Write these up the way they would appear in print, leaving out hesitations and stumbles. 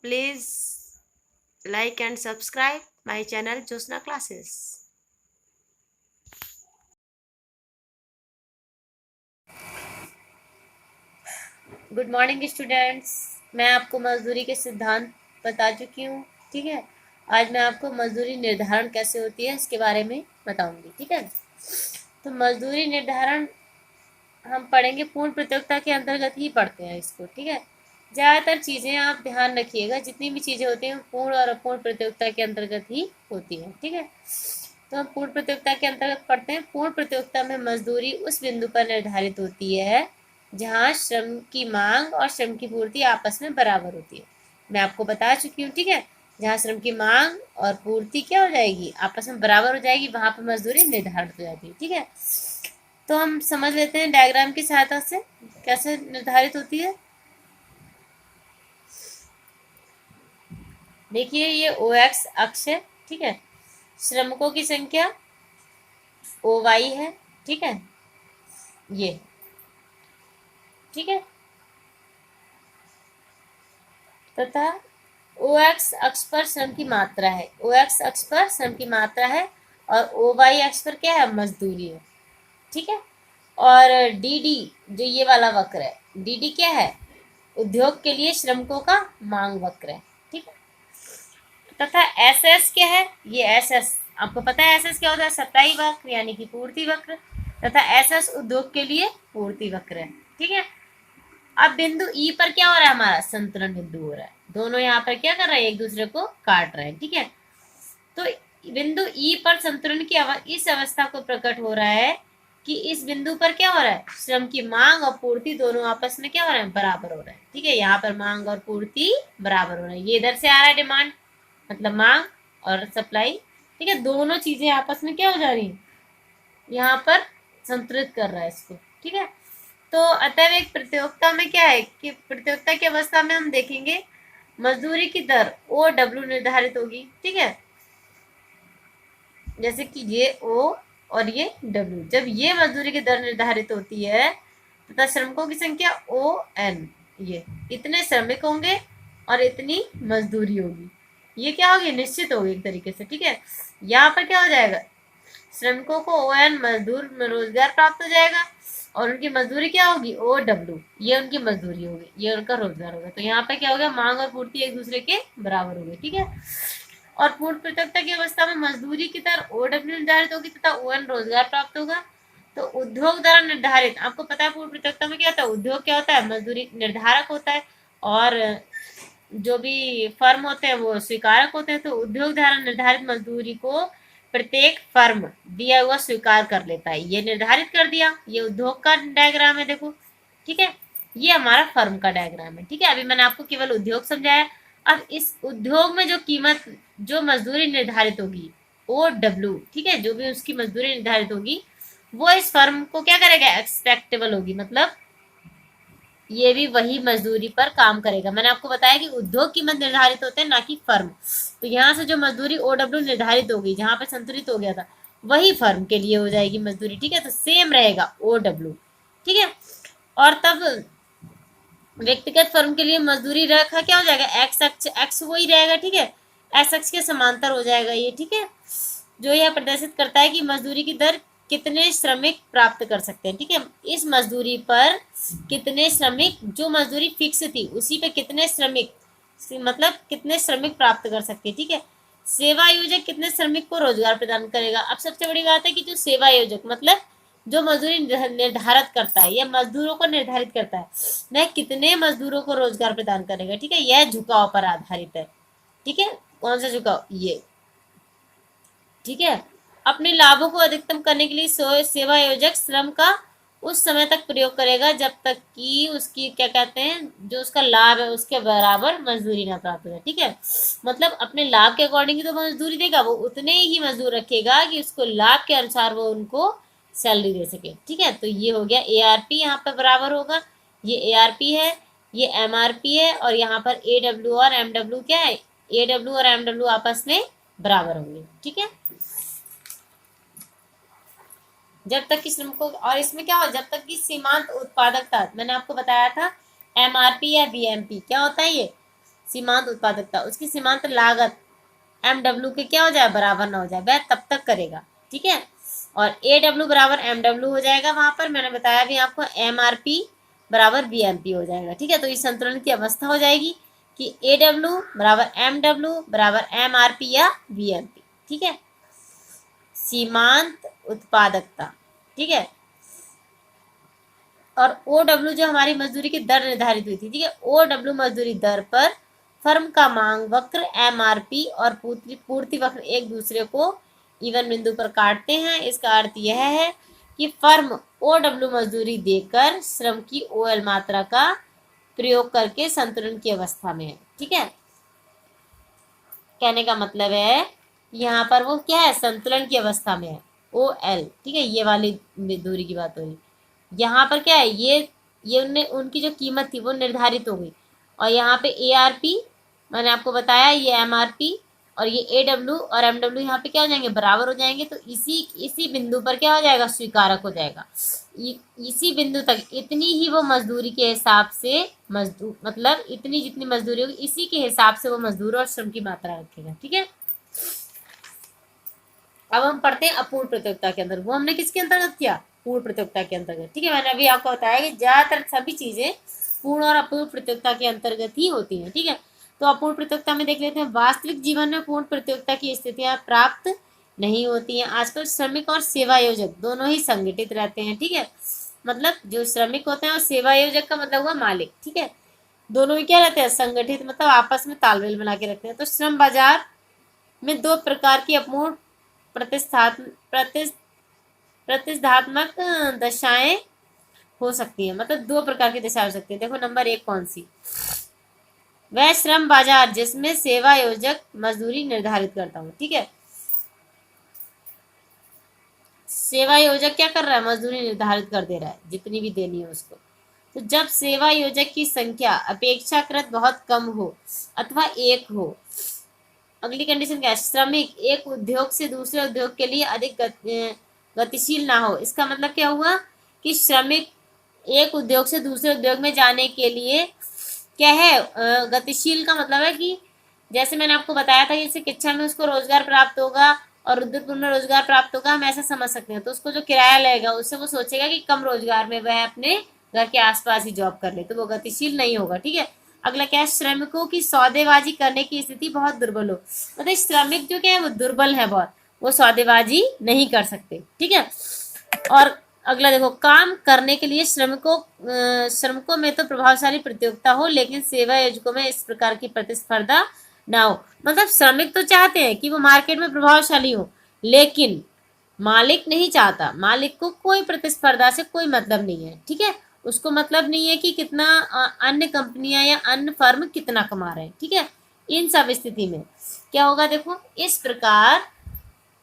Please like and subscribe my channel Josna Classes. Good morning students. मैं आपको मजदूरी के सिद्धांत बता चुकी हूँ। ठीक है, आज मैं आपको मजदूरी निर्धारण कैसे होती है इसके बारे में बताऊंगी। ठीक है, तो मजदूरी निर्धारण हम पढ़ेंगे, पूर्ण प्रतियोगिता के अंतर्गत ही पढ़ते हैं इसको। ठीक है, ज़्यादातर चीज़ें आप ध्यान रखिएगा, जितनी भी चीज़ें होती हैं पूर्ण और अपूर्ण प्रतियोगिता के अंतर्गत ही होती हैं। ठीक है, तो हम पूर्ण प्रतियोगिता के अंतर्गत पढ़ते हैं। पूर्ण प्रतियोगिता में मजदूरी उस बिंदु पर निर्धारित होती है जहाँ श्रम की मांग और श्रम की पूर्ति आपस में बराबर होती है। मैं आपको बता चुकी हूँ। ठीक है, जहाँ श्रम की मांग और पूर्ति क्या हो जाएगी, आपस में बराबर हो जाएगी, वहां पर मजदूरी निर्धारित हो जाती है। ठीक है, तो हम समझ लेते हैं डायग्राम की सहायता से कैसे निर्धारित होती है। देखिए, ये ओ एक्स अक्ष है। ठीक है, श्रमिकों की संख्या ओ वाई है। ठीक है, ये ठीक है, तथा ओ एक्स अक्ष पर श्रम की मात्रा है। ओ एक्स अक्ष पर श्रम की मात्रा है और ओ वाई अक्ष पर क्या है, मजदूरी है। ठीक है, और डी डी जो ये वाला वक्र है, डी डी क्या है, उद्योग के लिए श्रमिकों का मांग वक्र है। ठीक है, तथा एस एस क्या है, ये एस एस आपको पता है एस एस क्या होता है, सप्लाई वक्र यानी कि पूर्ति वक्र, तथा एस एस उद्योग के लिए पूर्ति वक्र है। ठीक है, अब बिंदु ई पर क्या हो रहा है, हमारा संतुलन बिंदु हो रहा है। दोनों यहाँ पर क्या कर रहे हैं, एक दूसरे को काट रहे हैं। ठीक है, तो बिंदु ई पर संतुलन की इस अवस्था को प्रकट हो रहा है कि इस बिंदु पर क्या हो रहा है, श्रम की मांग और पूर्ति दोनों आपस में क्या हो रहे हैं, बराबर हो रहे हैं। ठीक है, यहाँ पर मांग और पूर्ति बराबर हो रहे हैं। ये इधर से आ रहा है डिमांड, मतलब मांग और सप्लाई। ठीक है, दोनों चीजें आपस में क्या हो जा रही है, यहाँ पर संतुलित कर रहा है इसको। ठीक है, तो अतः एक प्रतियोगिता में क्या है कि प्रतियोगिता की अवस्था में हम देखेंगे मजदूरी की दर ओ डब्ल्यू निर्धारित होगी। ठीक है, जैसे कि ये ओ और ये डब्ल्यू, जब ये मजदूरी की दर निर्धारित होती है तथा श्रमिकों की संख्या ओ एन, ये इतने श्रमिक होंगे और इतनी मजदूरी होगी, ये क्या होगी, निश्चित होगी एक तरीके से। ठीक है, यहाँ पर क्या हो जाएगा, श्रमिकों को ओ एन मजदूर में रोजगार प्राप्त हो जाएगा और उनकी मजदूरी क्या होगी, ओ डब्ल्यू, ये उनकी मजदूरी होगी, ये उनका रोजगार होगा। तो यहाँ पे क्या हो गया, मांग और पूर्ति एक दूसरे के बराबर हो गई। ठीक है, और पूर्ण प्रतियोगिता की अवस्था में मजदूरी की दर ओ डब्ल्यू निर्धारित होगी तथा ओ एन रोजगार प्राप्त होगा। तो उद्योग द्वारा निर्धारित, आपको पता है पूर्ण प्रतियोगिता में क्या होता है, उद्योग क्या होता है, मजदूरी निर्धारक होता है और जो भी फर्म होते हैं वो स्वीकारक होते हैं। तो उद्योग द्वारा निर्धारित मजदूरी को प्रत्येक फर्म दिया हुआ स्वीकार कर लेता है। ये निर्धारित कर दिया, ये उद्योग का डायग्राम है, देखो। ठीक है, ये हमारा फर्म का डायग्राम है। ठीक है, अभी मैंने आपको केवल उद्योग समझाया। अब इस उद्योग में जो कीमत, जो मजदूरी निर्धारित होगी ओ डब्ल्यू, ठीक है, जो भी उसकी मजदूरी निर्धारित होगी वो इस फर्म को क्या करेगा, एक्सपेक्टेबल होगी, मतलब ये भी वही मजदूरी पर काम करेगा। मैंने आपको बताया कि उद्योग कीमत निर्धारित होते हैं, ना कि फर्म। तो यहाँ से जो मजदूरी ओ डब्ल्यू निर्धारित होगी, जहां पे संतुलित हो गया था, वही फर्म के लिए हो जाएगी मजदूरी। ठीक है, तो सेम रहेगा ओ डब्ल्यू। ठीक है, और तब व्यक्तिगत फर्म के लिए मजदूरी रेखा क्या हो जाएगा, एक्स अक्ष, एक्स वही रहेगा। ठीक है, एक्स अक्ष के समांतर हो जाएगा ये। ठीक है, जो यह प्रदर्शित करता है कि मजदूरी की दर कितने श्रमिक प्राप्त कर सकते हैं। ठीक है, इस मजदूरी पर कितने श्रमिक, जो मजदूरी फिक्स थी उसी पे कितने श्रमिक, मतलब कितने श्रमिक प्राप्त कर सकते हैं। ठीक है, सेवा आयोजक कितने श्रमिक को रोजगार प्रदान करेगा। अब सबसे बड़ी बात है कि जो सेवा आयोजक मतलब जो मजदूरी निर्धारित करता है या मजदूरों को निर्धारित करता है, वह कितने मजदूरों को रोजगार प्रदान करेगा। ठीक है, यह झुकाव पर आधारित है। ठीक है, कौन सा झुकाव, ये। ठीक है, अपने लाभों को अधिकतम करने के लिए सेवा आयोजक श्रम का उस समय तक प्रयोग करेगा जब तक कि उसकी क्या कहते हैं, जो उसका लाभ है उसके बराबर मजदूरी ना प्राप्त हो जाए। ठीक है, मतलब अपने लाभ के अकॉर्डिंग ही तो मजदूरी देगा, वो उतने ही मजदूर रखेगा कि उसको लाभ के अनुसार वो उनको सैलरी दे सके। ठीक है, तो ये हो गया ए आर पी, यहाँ पर बराबर होगा, ये ए आर पी है, ये एम आर पी है, और यहाँ पर ए डब्ल्यू और एम डब्ल्यू क्या है, ए डब्ल्यू और एम डब्ल्यू आपस में बराबर होंगे। ठीक है, जब तक कि श्रमिकों, और इसमें क्या हो, जब तक कि सीमांत उत्पादकता, मैंने आपको बताया था एमआरपी या बीएमपी क्या होता है, ये सीमांत उत्पादकता, उसकी सीमांत लागत MW के क्या हो जाए, बराबर ना हो जाए, वह तब तक करेगा। ठीक है, और AW बराबर MW हो जाएगा, वहां पर मैंने बताया भी आपको MRP बराबर BMP हो जाएगा। ठीक है, तो इस संतुलन की अवस्था हो जाएगी कि AW बराबर MW बराबर MRP या BMP। ठीक है, सीमांत उत्पादकता। ठीक है, और OW जो हमारी मजदूरी की दर निर्धारित हुई थी। ठीक है, OW मजदूरी दर पर फर्म का मांग वक्र MRP और पूर्ति वक्र एक दूसरे को इवन बिंदु पर काटते हैं। इसका अर्थ यह है कि फर्म OW मजदूरी देकर श्रम की OL मात्रा का प्रयोग करके संतुलन की अवस्था में है। ठीक है, कहने का मतलब है यहाँ पर वो क्या है, संतुलन की अवस्था में है, OL। ठीक है, ये वाली दूरी की बात हो रही। यहाँ पर क्या है, ये उनकी जो कीमत थी वो निर्धारित हो गई, और यहाँ पे ARP मैंने आपको बताया, ये MRP और ये AW और MW यहाँ पे क्या हो जाएंगे, बराबर हो जाएंगे। तो इसी बिंदु पर क्या हो जाएगा, स्वीकारक हो जाएगा। इसी बिंदु तक इतनी ही वो मजदूरी के हिसाब से मजदूर, मतलब इतनी जितनी मजदूरी होगी इसी के हिसाब से वो मजदूर और श्रम की मात्रा रखेगा। ठीक है, अब हम पढ़ते हैं अपूर्ण प्रतियोगिता के अंदर। वो हमने किसके अंतर्गत किया, पूर्ण प्रतियोगिता के अंतर्गत। ठीक है, मैंने अभी आपको बताया कि ज्यादातर सभी चीजें पूर्ण और अपूर्ण प्रतियोगिता के अंतर्गत ही होती हैं। ठीक है, तो अपूर्ण प्रतियोगिता में देख लेते हैं, वास्तविक जीवन में पूर्ण प्रतियोगिता की स्थितियां प्राप्त नहीं होती हैं। आजकल श्रमिक और सेवा योजक दोनों ही संगठित रहते हैं। ठीक है, मतलब जो श्रमिक होते हैं और सेवा योजक का मतलब हुआ मालिक। ठीक है, दोनों ही क्या रहते हैं, संगठित, मतलब आपस में तालमेल बना के रखते हैं। तो श्रम बाजार में दो प्रकार की अपूर्ण प्रतिस्पर्धात्मक दशाएं हो सकती है, मतलब दो प्रकार की दशा हो सकती है। देखो नंबर एक कौन सी, वह श्रम बाजार जिसमें सेवा योजक मजदूरी निर्धारित करता हूँ। ठीक है, सेवा योजक क्या कर रहा है, मजदूरी निर्धारित कर दे रहा है जितनी भी देनी है उसको। तो जब सेवा योजक की संख्या अपेक्षाकृत बहुत कम हो अथवा एक हो, अगली कंडीशन क्या है, श्रमिक एक उद्योग से दूसरे उद्योग के लिए अधिक गतिशील ना हो। इसका मतलब क्या हुआ कि श्रमिक एक उद्योग से दूसरे उद्योग में जाने के लिए क्या है, गतिशील का मतलब है कि जैसे मैंने आपको बताया था, जैसे शिक्षा में उसको रोजगार प्राप्त होगा और उद्योगपुर में रोजगार प्राप्त होगा, हम ऐसा समझ सकते हैं। तो उसको जो किराया लगेगा उससे वो सोचेगा कि कम रोजगार में वह अपने घर के आसपास ही जॉब कर ले, तो वो गतिशील नहीं होगा। ठीक है, अगला क्या है, श्रमिकों की सौदेबाजी करने की स्थिति बहुत दुर्बल हो, मतलब श्रमिक जो क्या है वो दुर्बल है बहुत, वो सौदेबाजी नहीं कर सकते। ठीक है, और अगला देखो, काम करने के लिए श्रमिकों में तो प्रभावशाली प्रतियोगिता हो, लेकिन सेवा योजकों में इस प्रकार की प्रतिस्पर्धा ना हो। मतलब श्रमिक तो चाहते हैं कि वो मार्केट में प्रभावशाली हो, लेकिन मालिक नहीं चाहता, मालिक को कोई प्रतिस्पर्धा से कोई मतलब नहीं है। ठीक है, उसको मतलब नहीं है कि कितना अन्य कंपनियां या अन्य फर्म कितना कमा रहे हैं। ठीक है, इन सब स्थिति में क्या होगा, देखो इस प्रकार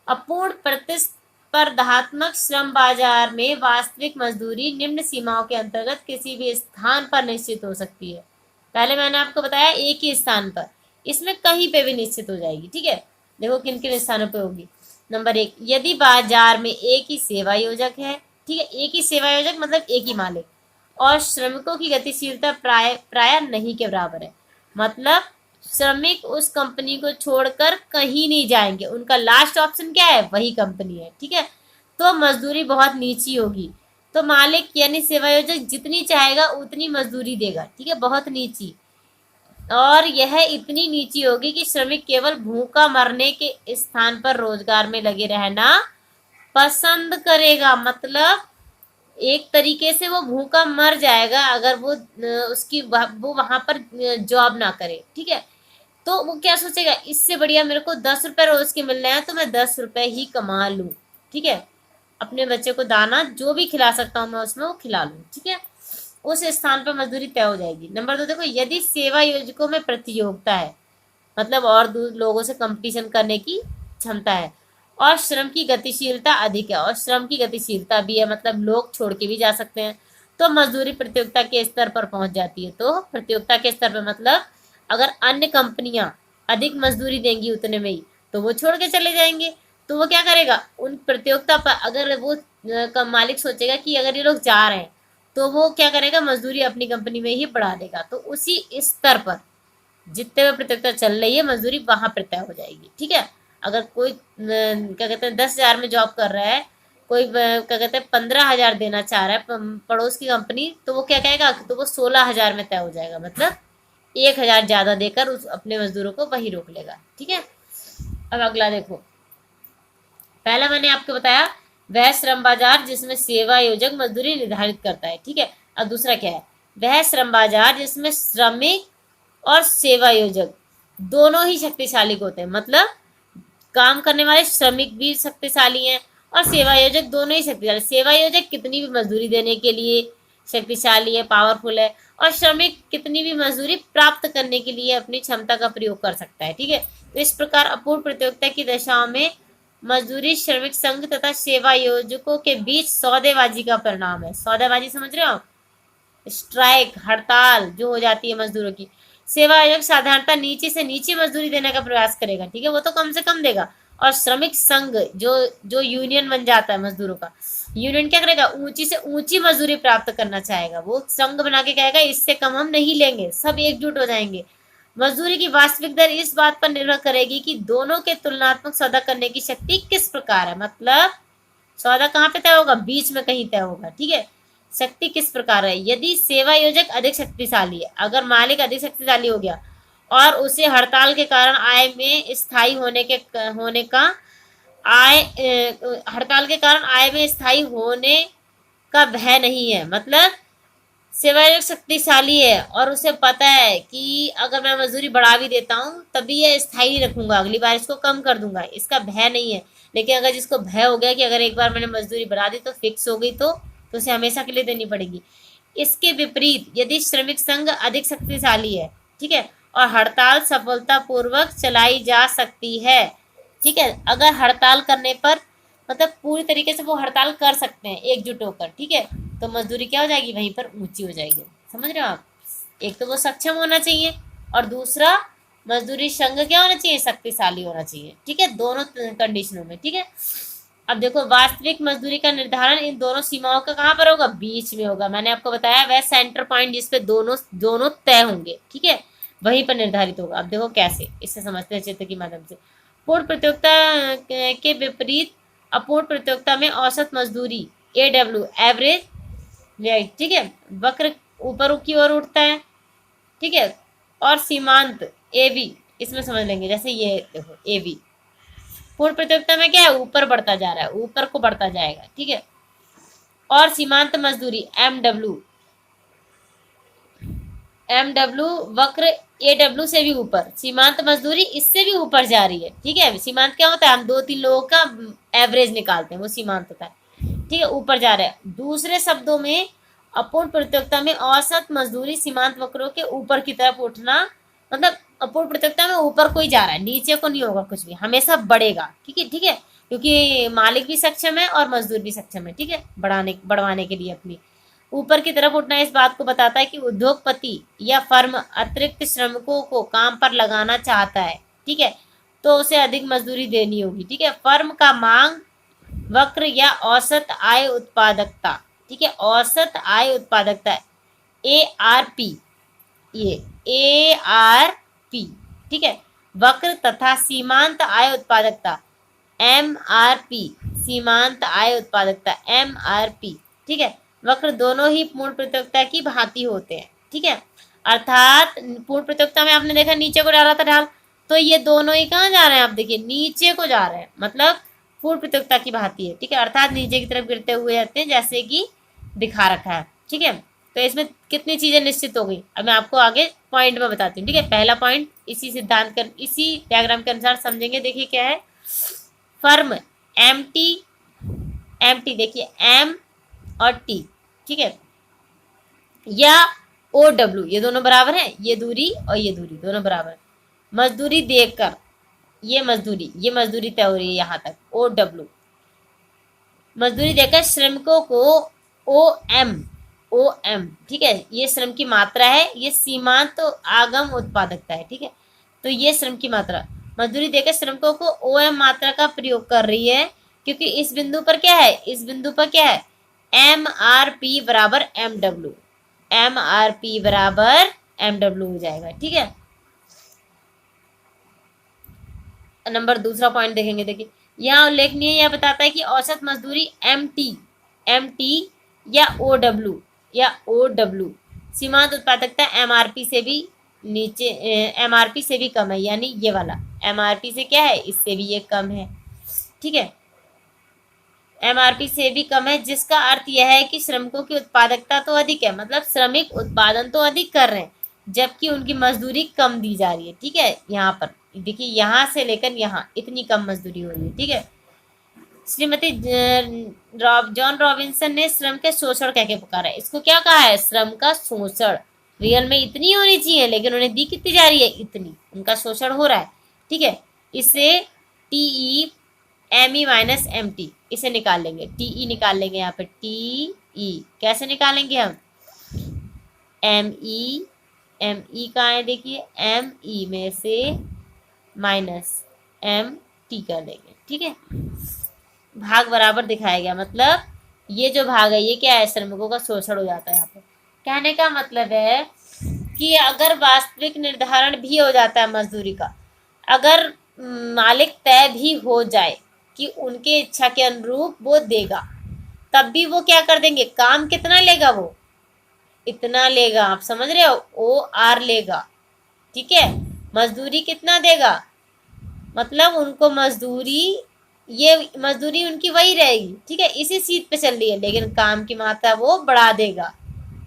अपूर्ण प्रतिस्पर्धात्मक श्रम बाजार में वास्तविक मजदूरी निम्न सीमाओं के अंतर्गत किसी भी स्थान पर निश्चित हो सकती है। पहले मैंने आपको बताया एक ही स्थान पर, इसमें कहीं पे भी निश्चित हो जाएगी। ठीक है, देखो किन किन स्थानों पे होगी। नंबर एक, यदि बाजार में एक ही सेवा योजक है। ठीक है, एक ही सेवा योजक मतलब एक ही मालिक, और श्रमिकों की गतिशीलता प्राय प्राय नहीं के बराबर है, मतलब श्रमिक उस कंपनी को छोड़कर कहीं नहीं जाएंगे, उनका लास्ट ऑप्शन क्या है, वही कंपनी है। ठीक है, तो मजदूरी बहुत नीची होगी, तो मालिक यानी सेवा योजक जितनी चाहेगा उतनी मजदूरी देगा। ठीक है, बहुत नीची, और यह इतनी नीची होगी कि श्रमिक केवल भूखा मरने के स्थान पर रोजगार में लगे रहना पसंद करेगा। मतलब एक तरीके से वो भूखा मर जाएगा अगर वो वो वहां पर जॉब ना करे। ठीक है, तो वो क्या सोचेगा, इससे बढ़िया मेरे को 10 रुपए रोज के मिल रहे हैं तो मैं 10 रुपए ही कमा लूं। ठीक है, अपने बच्चे को दाना जो भी खिला सकता हूँ मैं उसमें वो खिला लूं। ठीक है, उस स्थान पर मजदूरी तय हो जाएगी। नंबर दो, देखो यदि सेवा योजकों में प्रतियोगिता है, मतलब और लोगों से कंपटीशन करने की क्षमता है, और श्रम की गतिशीलता अधिक है, और श्रम की गतिशीलता भी है, मतलब लोग छोड़ के भी जा सकते हैं, तो मजदूरी प्रतियोगिता के स्तर पर पहुंच जाती है। तो प्रतियोगिता के स्तर पर मतलब अगर अन्य कंपनियां अधिक मजदूरी देंगी उतने में ही, तो वो छोड़ के चले जाएंगे। तो वो क्या करेगा, उन प्रतियोगिता पर अगर वो मालिक सोचेगा कि अगर ये लोग जा रहे हैं तो वो क्या करेगा, मजदूरी अपनी कंपनी में ही बढ़ा देगा। तो उसी स्तर पर जितने में प्रतियोगिता चल रही है मजदूरी वहां पर तय हो जाएगी। ठीक है, अगर कोई क्या कहते हैं 10,000 में जॉब कर रहा है, कोई क्या कहते हैं 15,000 देना चाह रहा है पड़ोस की कंपनी, तो वो क्या कहेगा, तो वो 16,000 में तय हो जाएगा, मतलब 1,000 ज्यादा देकर उस अपने मजदूरों को वही रोक लेगा। ठीक है, अब अगला देखो, पहला मैंने आपको बताया वह श्रम बाजार जिसमें सेवा योजक मजदूरी निर्धारित करता है। ठीक है, अब दूसरा क्या है, वह श्रम बाजार जिसमें श्रमिक और सेवा योजक दोनों ही शक्तिशाली होते हैं, मतलब काम करने वाले श्रमिक भी शक्तिशाली हैं और सेवा योजक दोनों ही शक्तिशाली। सेवा योजक कितनी भी मजदूरी देने के लिए शक्तिशाली है, पावरफुल है, और श्रमिक कितनी भी मजदूरी प्राप्त करने के लिए अपनी क्षमता का प्रयोग कर सकता है। ठीक है, तो इस प्रकार अपूर्ण प्रतियोगिता की दशाओं में मजदूरी श्रमिक संघ तथा सेवा योजकों के बीच सौदेबाजी का परिणाम है। सौदेबाजी समझ रहे हो, स्ट्राइक, हड़ताल जो हो जाती है मजदूरों की। सेवा आयोग साधारणतः नीचे से नीचे मजदूरी देने का प्रयास करेगा। ठीक है, वो तो कम से कम देगा। और श्रमिक संघ जो जो यूनियन बन जाता है मजदूरों का, यूनियन क्या करेगा, ऊंची से ऊंची मजदूरी प्राप्त करना चाहेगा। वो संघ बना के कहेगा इससे कम हम नहीं लेंगे, सब एकजुट हो जाएंगे। मजदूरी की वास्तविक दर इस बात पर निर्भर करेगी कि दोनों के तुलनात्मक सौदा करने की शक्ति किस प्रकार है। मतलब सौदा कहाँ पे तय होगा, बीच में कहीं तय होगा। ठीक है, शक्ति किस प्रकार है, यदि सेवा योजक अधिक शक्तिशाली है, अगर मालिक अधिक शक्तिशाली हो गया और उसे हड़ताल के कारण आय में स्थायी होने का आय हड़ताल के कारण आय में स्थायी होने का भय नहीं है, मतलब सेवा योजक शक्तिशाली है और उसे पता है कि अगर मैं मजदूरी बढ़ा भी देता हूँ तभी ये स्थायी रखूंगा, अगली बार इसको कम कर दूंगा, इसका भय नहीं है। लेकिन अगर जिसको भय हो गया कि अगर एक बार मैंने मजदूरी बढ़ा दी तो फिक्स हो गई, तो उसे हमेशा के लिए देनी पड़ेगी। इसके विपरीत यदि श्रमिक संघ अधिक शक्तिशाली है, ठीक है, और हड़ताल सफलतापूर्वक चलाई जा सकती है। ठीक है, अगर हड़ताल करने पर मतलब पूरी तरीके से वो हड़ताल कर सकते हैं एकजुट होकर, ठीक है, तो मजदूरी क्या हो जाएगी, वहीं पर ऊंची हो जाएगी। समझ रहे हो आप, एक तो वो सक्षम होना चाहिए और दूसरा मजदूरी संघ क्या होना चाहिए, शक्तिशाली होना चाहिए। ठीक है, दोनों कंडीशनों में। ठीक है, अब देखो वास्तविक मजदूरी का निर्धारण इन दोनों सीमाओं का कहाँ पर होगा, बीच में होगा। मैंने आपको बताया वह सेंटर पॉइंट जिसपे दोनों दोनों तय होंगे। ठीक है, वहीं पर निर्धारित होगा। अब देखो कैसे, इससे समझते हैं चित्र के माध्यम से। पूर्ण प्रतियोगिता के विपरीत अपूर्ण प्रतियोगिता में औसत मजदूरी AW एवरेज राइट, ठीक है, वक्र ऊपर की ओर उठता है। ठीक है, और सीमांत AB इसमें समझ लेंगे, जैसे ये देखो AB पूर्ण प्रतियोगिता में क्या है, ऊपर बढ़ता जा रहा है, ऊपर को बढ़ता जाएगा। ठीक है, और सीमांत मजदूरी MW वक्र AW से भी ऊपर, सीमांत मजदूरी इससे भी ऊपर जा रही है। ठीक है, सीमांत क्या होता है, हम 2-3 लोगों का एवरेज निकालते हैं, वो सीमांत होता है। ठीक है, ऊपर जा रहा है। दूसरे शब्दों में अपूर्ण प्रतियोगिता में औसत मजदूरी सीमांत वक्रों के ऊपर की तरफ उठना, मतलब अपूर्ण प्रतियोगिता में ऊपर कोई जा रहा है, नीचे को नहीं होगा कुछ भी, हमेशा बढ़ेगा। ठीक है, ठीक है, क्योंकि मालिक भी सक्षम है और मजदूर भी सक्षम है। ठीक है, बढ़वाने के लिए अपनी ऊपर की तरफ उठना इस बात को बताता है कि उद्योगपति या फर्म अतिरिक्त श्रमिकों को काम पर लगाना चाहता है। ठीक है, तो उसे अधिक मजदूरी देनी होगी। ठीक है, फर्म का मांग वक्र या औसत आय उत्पादकता, ठीक है, औसत आय उत्पादकता ARP, ये ARP, ठीक है, वक्र तथा सीमांत आय उत्पादकता MRP, सीमांत आय उत्पादकता MRP, ठीक है, वक्र दोनों ही पूर्ण प्रतियोगिता की भांति होते हैं। ठीक है, अर्थात पूर्ण प्रतियोगिता में आपने देखा नीचे को जा रहा था ढाल, तो ये दोनों ही कहाँ जा रहे हैं, आप देखिए नीचे को जा रहे हैं, मतलब पूर्ण प्रतियोगिता की भांति है। ठीक है, अर्थात नीचे की तरफ गिरते हुए जाते हैं, जैसे कि दिखा रखा है। ठीक है, तो इसमें कितनी चीजें निश्चित हो गई, अब मैं आपको आगे पॉइंट में बताती हूँ। ठीक है, पहला पॉइंट इसी सिद्धांत कर इसी डायग्राम के अनुसार समझेंगे। देखिए क्या है, फर्म MT देखिए M और T, ठीक है, या OW, ये दोनों बराबर है, ये दूरी और ये दूरी दोनों बराबर है। मजदूरी देकर ये मजदूरी तय हो रही है यहाँ तक OW, मजदूरी देकर श्रमिकों को OM, ठीक है, ये श्रम की मात्रा है, ये सीमांत तो आगम उत्पादकता है। ठीक है, तो ये श्रम की मात्रा मजदूरी देकर श्रमिकों को OM मात्रा का प्रयोग कर रही है, क्योंकि इस बिंदु पर क्या है, MRP बराबर MW हो जाएगा। ठीक है, नंबर दूसरा पॉइंट देखेंगे, देखिए यहाँ उल्लेखनीय यह बताता है कि औसत मजदूरी एम टी या ओ डब्ल्यू सीमांत उत्पादकता एमआरपी से भी नीचे, एमआरपी से भी कम है, यानी ये वाला एमआरपी से क्या है, इससे भी ये कम है, ठीक है, एमआरपी से भी कम है, जिसका अर्थ यह है कि श्रमिकों की उत्पादकता तो अधिक है, मतलब श्रमिक उत्पादन तो अधिक कर रहे हैं जबकि उनकी मजदूरी कम दी जा रही है, ठीक है। यहाँ पर देखिए यहाँ से लेकर यहाँ इतनी कम मजदूरी हो रही है, ठीक है। श्रीमती जॉन रॉबिन्सन ने श्रम के शोषण कह के पुकारा है, इसको क्या कहा है, श्रम का शोषण। रियल में इतनी होनी चाहिए लेकिन उन्हें दी कितनी जा रही है, इतनी, उनका शोषण हो रहा है, ठीक है। इसे टीई एमई माइनस एमटी इसे निकाल लेंगे, टीई निकाल लेंगे, यहाँ पे टीई कैसे निकालेंगे हम, एमई कहाँ है, देखिए एमई में से माइनस एम टी कर लेंगे, ठीक है। भाग बराबर दिखाया गया, मतलब ये जो भाग है ये क्या है, श्रमिकों का शोषण हो जाता है। यहाँ पर कहने का मतलब है कि अगर वास्तविक निर्धारण भी हो जाता है मजदूरी का, अगर मालिक तय भी हो जाए कि उनके इच्छा के अनुरूप वो देगा, तब भी वो क्या कर देंगे, काम कितना लेगा, वो इतना लेगा, आप समझ रहे हो, ओ आर लेगा, ठीक है। मजदूरी कितना देगा, मतलब उनको मजदूरी, ये मजदूरी उनकी वही रहेगी, ठीक है, इसी सीट पे चल रही है, लेकिन काम की मात्रा वो बढ़ा देगा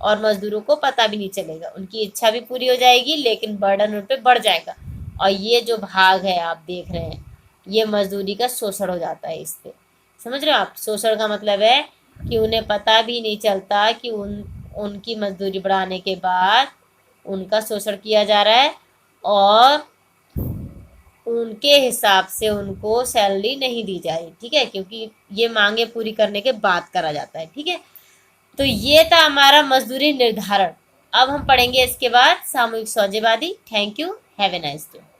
और मजदूरों को पता भी नहीं चलेगा, उनकी इच्छा भी पूरी हो जाएगी लेकिन बर्डन उन पे बढ़ जाएगा। और ये जो भाग है आप देख रहे हैं, ये मजदूरी का शोषण हो जाता है इस पे, समझ रहे हो आप। शोषण का मतलब है कि उन्हें पता भी नहीं चलता कि उनकी मजदूरी बढ़ाने के बाद उनका शोषण किया जा रहा है और उनके हिसाब से उनको सैलरी नहीं दी जा रही, ठीक है, क्योंकि ये मांगे पूरी करने के बाद करा जाता है, ठीक है। तो ये था हमारा मजदूरी निर्धारण। अब हम पढ़ेंगे इसके बाद सामूहिक सौदेबाजी। Thank you, have a nice day.